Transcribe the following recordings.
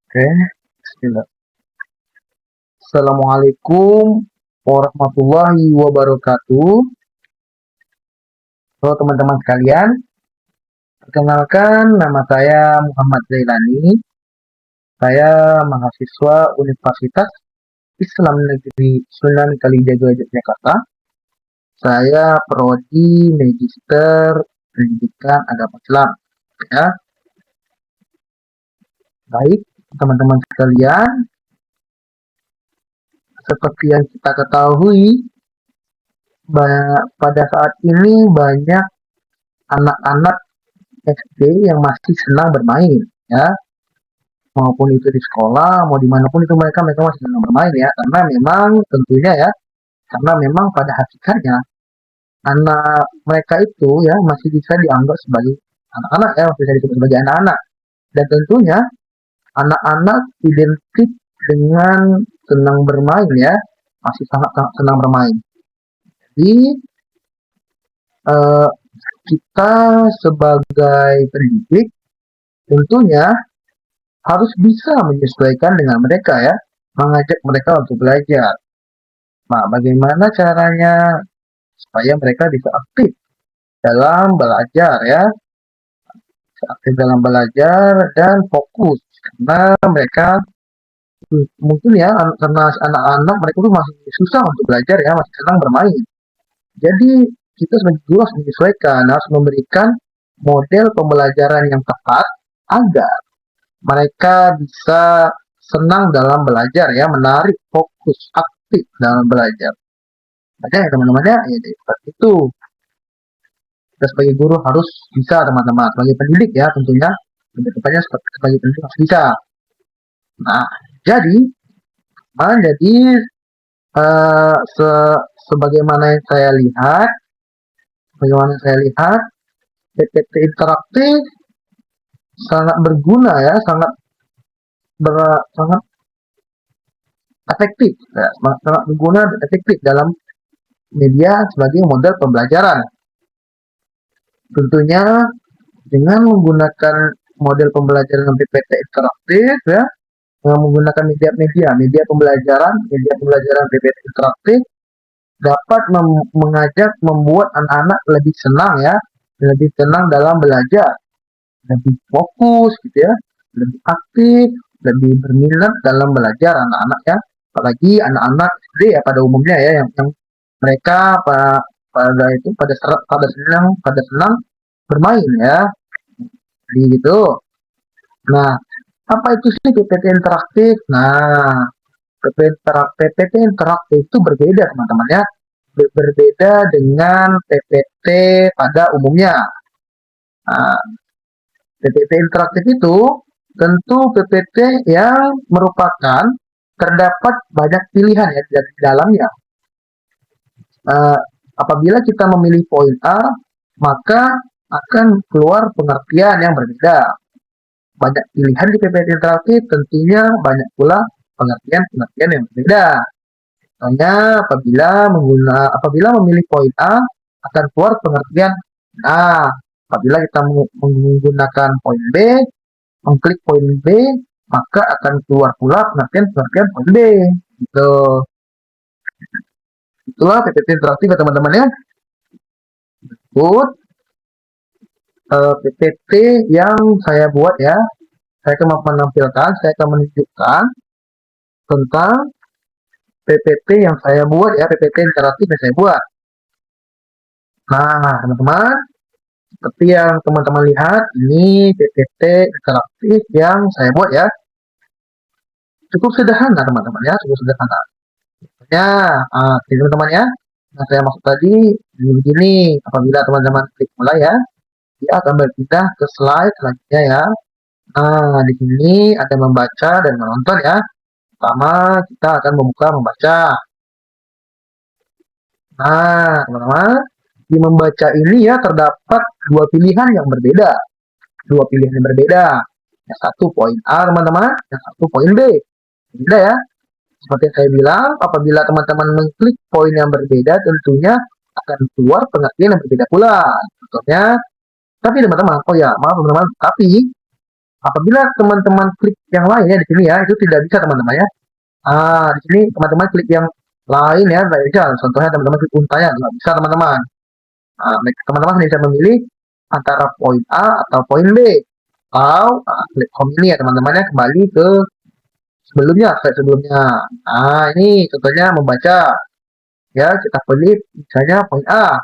Oke, bismillah. Assalamualaikum warahmatullahi wabarakatuh. Halo teman-teman sekalian, perkenalkan nama saya Muhammad Zailani. Saya mahasiswa Universitas Islam Negeri Sunan Kalijaga Yogyakarta. Saya prodi Magister Pendidikan Agama Islam. Ya, baik teman-teman sekalian, seperti yang kita ketahui, pada saat ini banyak anak-anak SD yang masih senang bermain, ya, maupun itu di sekolah, mau dimanapun itu mereka masih senang bermain, ya, karena memang tentunya, ya, karena memang pada hakikatnya anak mereka itu, ya, masih bisa dianggap sebagai anak-anak, ya, masih bisa disebut sebagai anak-anak, dan tentunya anak-anak identik dengan senang bermain, ya, masih sangat-sangat senang bermain. Jadi eh, kita sebagai pendidik tentunya harus bisa menyesuaikan dengan mereka, ya, mengajak mereka untuk belajar. Nah, bagaimana caranya supaya mereka bisa aktif dalam belajar, ya, aktif dalam belajar dan fokus karena mereka mungkin, ya, karena anak-anak mereka itu masih susah untuk belajar, ya, masih senang bermain. Jadi kita sebagai guru harus menyesuaikan, harus memberikan model pembelajaran yang tepat agar mereka bisa senang dalam belajar, ya, menarik fokus aktif dalam belajar. Makanya ya teman-teman, ya, jadi seperti itu. Kita sebagai guru harus bisa, teman-teman, sebagai pendidik, ya, tentunya lebih tepatnya sebagai pendidik harus bisa. Nah, jadi jadi se sebagaimana yang saya lihat, PPT interaktif sangat berguna, ya, sangat efektif, ya, sangat berguna dan efektif dalam media sebagai model pembelajaran. Tentunya dengan menggunakan model pembelajaran PPT interaktif, ya, dengan menggunakan media pembelajaran PPT interaktif dapat mengajak membuat anak-anak lebih senang, ya, lebih tenang dalam belajar, lebih fokus, gitu, ya, lebih aktif, lebih berminat dalam belajar anak-anak, ya, apalagi anak-anak SD, ya, pada umumnya, ya, yang mereka pada senang bermain, ya, jadi gitu. Nah, apa itu sih PPT interaktif? Nah, PPT interaktif itu berbeda, teman-teman, ya, berbeda dengan PPT pada umumnya. Nah, PPT interaktif itu tentu PPT yang merupakan terdapat banyak pilihan, ya, di dalamnya. Uh, Apabila kita memilih poin A, maka akan keluar pengertian yang berbeda. Banyak pilihan di PPT interaktif, tentunya banyak pula pengertian-pengertian yang berbeda. Contohnya, apabila memilih poin A, akan keluar pengertian A. Apabila kita menggunakan poin B, mengklik poin B, maka akan keluar pula pengertian-pengertian poin B. Gitu. Itulah PPT interaktif, ya, teman-teman, ya. Good. PPT yang saya buat, ya, saya akan menampilkan, saya akan menunjukkan tentang PPT yang saya buat, ya, PPT interaktif yang saya buat. Nah, teman-teman, seperti yang teman-teman lihat, ini PPT interaktif yang saya buat, ya. Cukup sederhana, teman-teman, ya, cukup sederhana. Ya, teman-teman, ya. Nah, saya maksud tadi begini, apabila teman-teman klik mulai, ya, dia akan berpindah ke slide selanjutnya, ya. Nah, di sini ada membaca dan menonton, ya. Pertama, kita akan membaca. Nah, teman-teman, di membaca ini, ya, terdapat dua pilihan yang berbeda. Dua pilihan yang berbeda. Yang satu poin A, teman-teman, yang satu poin B. Berbeda, ya. Seperti yang saya bilang, apabila teman-teman mengklik poin yang berbeda, tentunya akan keluar pengertian yang berbeda pula. Contohnya, tapi teman-teman, oh ya, maaf teman-teman, tapi Apabila teman-teman klik yang lain ya di sini ya, itu tidak bisa teman-teman ya. Di sini teman-teman klik yang lain ya, nggak bisa. Contohnya teman-teman klik untanya, nggak bisa teman-teman. Teman-teman hanya bisa memilih antara poin A atau poin B. Atau klik home ini ya teman-teman ya, kembali ke sebelumnya, slide sebelumnya. Ini contohnya membaca. Ya, kita pilih misalnya poin A.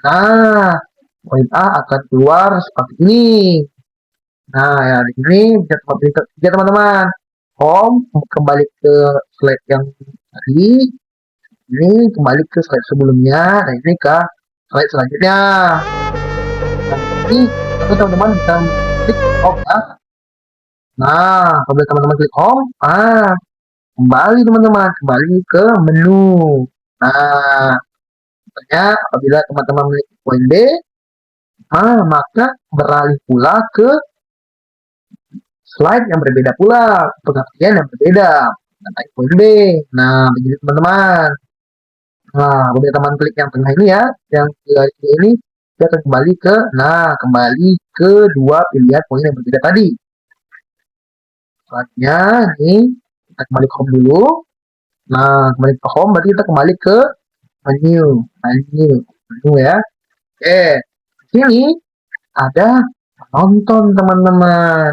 Nah, poin A akan keluar seperti ini. Nah, ya di sini bisa ya teman-teman. Home kembali ke slide yang tadi. Ini kembali ke slide sebelumnya. Dan ini ke slide selanjutnya. Nah, ini teman-teman bisa klik home ya. Nah, apabila teman-teman klik home, kembali teman-teman, kembali ke menu. Nah, contohnya apabila teman-teman memiliki poin B, maka beralih pula ke slide yang berbeda pula, pengertian yang berbeda. Naik poin B. Nah, begini teman-teman. Nah, apabila teman klik yang tengah ini ya, yang ini, dia akan kembali ke dua pilihan poin yang berbeda tadi. Selanjutnya, nih, kita kembali ke home dulu. Nah, kembali ke home, berarti kita kembali ke menu ya. Oke, di sini ada penonton teman-teman.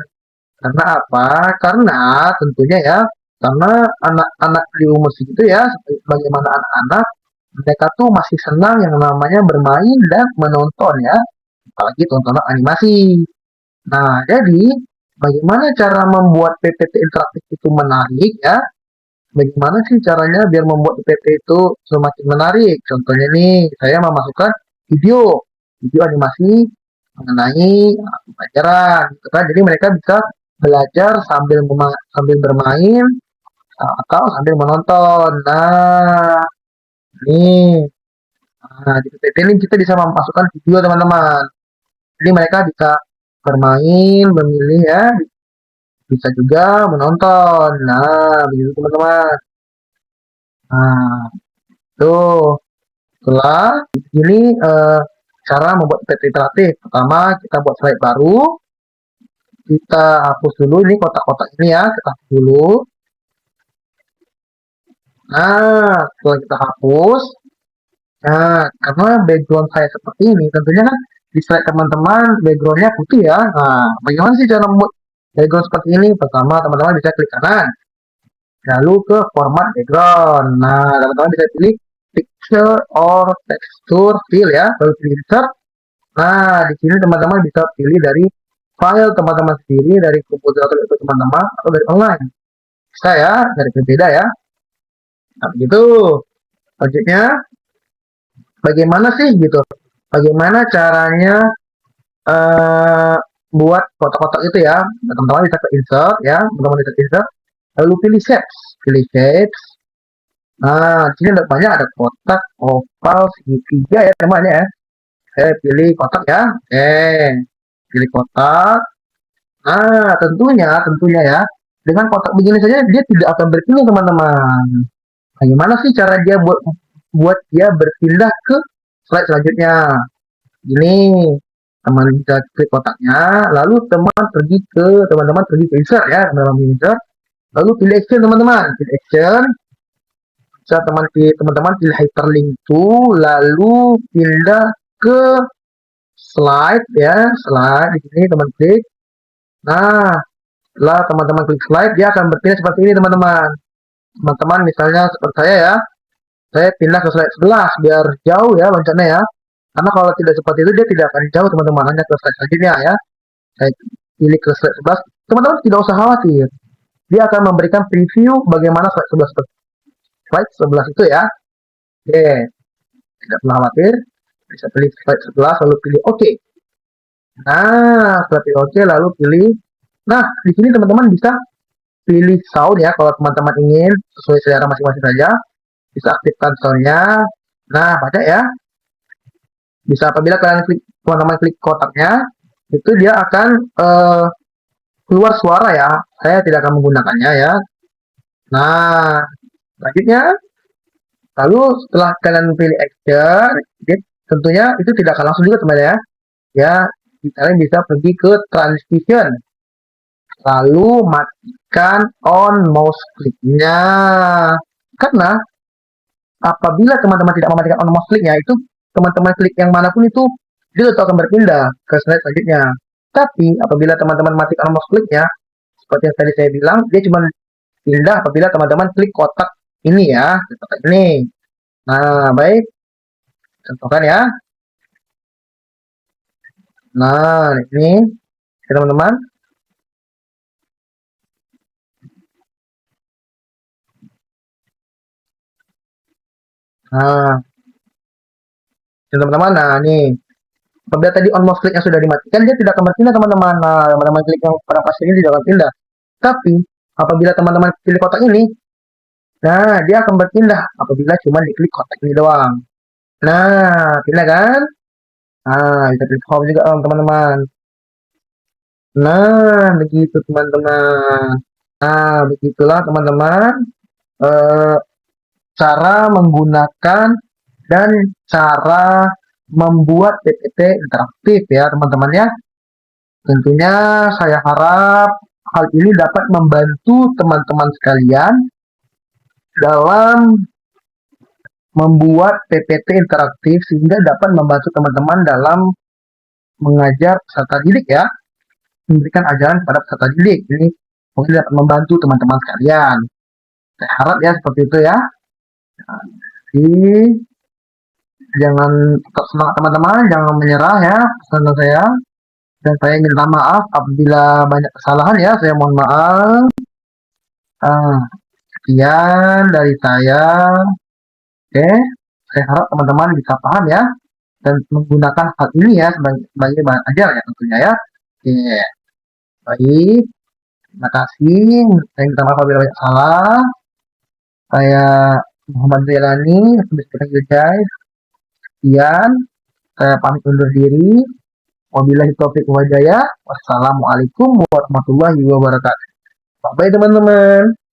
Karena apa? Karena tentunya ya, karena anak-anak di umur segitu ya, bagaimana anak-anak, mereka tuh masih senang yang namanya bermain dan menonton ya, apalagi tontonan animasi. Nah, jadi bagaimana cara membuat PPT interaktif itu menarik ya? Bagaimana sih caranya biar membuat PPT itu semakin menarik? Contohnya nih, saya memasukkan video animasi mengenai pelajaran, gitu kan? Jadi mereka bisa belajar sambil bermain atau sambil menonton. Nah, ini, di PPT ini kita bisa memasukkan video teman-teman. Jadi mereka bisa bermain, memilih ya, bisa juga menonton. Nah, begitu teman-teman. Nah, tuh. Setelah ini cara membuat PPT interaktif. Pertama, kita buat slide baru. Kita hapus dulu ini kotak-kotak ini ya, kita hapus dulu. Nah, setelah kita hapus, karena background saya seperti ini, tentunya kan di slide teman-teman backgroundnya putih ya. Nah, bagaimana sih cara membuat background seperti ini? Pertama, teman-teman bisa klik kanan, lalu ke format background. Nah, teman-teman bisa pilih picture or texture fill ya, lalu pilih insert. Nah, di sini teman-teman bisa pilih dari file teman-teman sendiri, dari komputer itu teman-teman, atau dari online. Bisa ya, dari berbeda ya. Nah, begitu. Selanjutnya, bagaimana sih gitu? Bagaimana caranya buat kotak-kotak itu ya? Teman-teman bisa ke insert ya, teman-teman bisa ke insert, lalu pilih shapes. Pilih shapes. Nah, di sini ada banyak, ada kotak, oval, segitiga ya teman ya. Saya pilih kotak ya. Pilih kotak. Nah, tentunya ya, dengan kotak begini saja dia tidak akan berpindah teman-teman. Bagaimana sih cara dia buat dia berpindah ke slide selanjutnya? Gini, teman bisa klik kotaknya, lalu teman-teman pergi ke insert ya, teman-teman insert, lalu pilih action teman-teman, pilih action, bisa teman-teman pilih hyperlink to, lalu pindah ke slide ya, slide di sini teman klik. Nah, setelah teman-teman klik slide, dia akan berpindah seperti ini teman-teman. Teman-teman misalnya seperti saya ya, saya pindah ke slide 11 biar jauh ya loncatnya ya. Karena kalau tidak seperti itu dia tidak akan jauh teman-teman, hanya ke slide selanjutnya ya. Saya pilih ke slide 11, teman-teman tidak usah khawatir. Dia akan memberikan preview bagaimana slide 11 itu ya. Oke, tidak perlu khawatir. Bisa pilih slide 11 lalu pilih OK. Nah, setelah pilih OK lalu pilih. Nah, di sini teman-teman bisa pilih sound ya kalau teman-teman ingin sesuai selera masing-masing saja. Bisa aktifkan soundnya. Nah, baca ya. Bisa apabila teman-teman klik kotaknya, itu dia akan keluar suara ya. Saya tidak akan menggunakannya ya. Nah, selanjutnya, lalu setelah kalian pilih action, tentunya itu tidak akan langsung juga teman ya. Ya, kalian bisa pergi ke transition. Lalu matikan on mouse click-nya. Karena apabila teman-teman tidak mematikan on mouse click-nya, itu teman-teman klik yang manapun itu dia tetap akan berpindah ke slide selanjutnya. Tapi apabila teman-teman matikan on mouse click-nya, seperti yang tadi saya bilang, dia cuma pindah apabila teman-teman klik kotak ini ya, kotak ini. Nah, baik. Contohkan ya. Nah, ini teman-teman. Nah, teman-teman, nah nih. Apabila tadi on mouse click yang sudah dimatikan, dia tidak akan berpindah teman-teman. Nah, teman-teman klik yang pada fase ini tidak akan pindah. Tapi apabila teman-teman pilih kotak ini, nah dia akan berpindah apabila cuma diklik kotak ini doang. Nah, pindah kan? Nah, bisa klik home juga teman-teman. Nah, begitu teman-teman. Nah, begitulah teman-teman. Eh, cara menggunakan dan cara membuat PPT interaktif ya teman-teman ya. Tentunya saya harap hal ini dapat membantu teman-teman sekalian dalam membuat PPT interaktif sehingga dapat membantu teman-teman dalam mengajar peserta didik ya, memberikan ajaran kepada peserta didik. Ini mungkin dapat membantu teman-teman sekalian. Saya harap ya seperti itu ya. Jadi jangan tetap semangat teman-teman, jangan menyerah ya pesan saya. Dan saya minta maaf apabila banyak kesalahan ya, saya mohon maaf. Sekian dari saya. Oke, saya harap teman-teman bisa paham ya dan menggunakan hal ini ya sebagai bahan ajar ya tentunya ya. Oke, baik. Terima kasih. Saya minta maaf apabila banyak salah. Saya Muhammad Zelani, guys. Sekian, saya pamit undur diri. Wabillahi taufiq wal hidayah. Wassalamualaikum warahmatullahi wabarakatuh. Bye teman-teman.